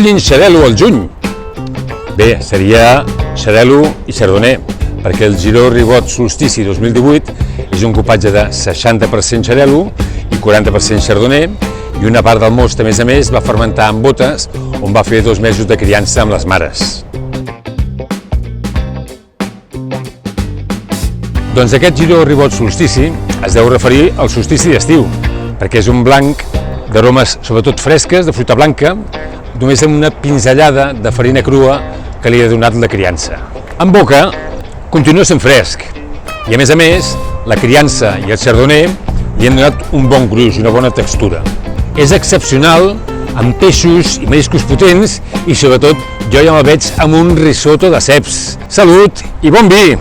collint xarel·lo al juny? Bé, seria xarel·lo i chardonnay, perquè el Giró Ribot Solstici 2018 és un cupatge de 60% xarel·lo i 40% chardonnay, i una part del most, a més, va fermentar en botes, on va fer 2 mesos de criança amb les mares. Doncs aquest Giró Ribot Solstici es deu referir al solstici d'estiu, perquè és un blanc d'aromes sobretot fresques, de fruita blanca, només amb una pinzellada de farina crua que li ha donat la criança. En boca continua sent fresc i, a més, la criança i el chardonnay li han donat un bon gruix i una bona textura. És excepcional amb peixos i mariscos potents i, sobretot, jo ja me'l veig amb un risotto de ceps. Salut i bon vi!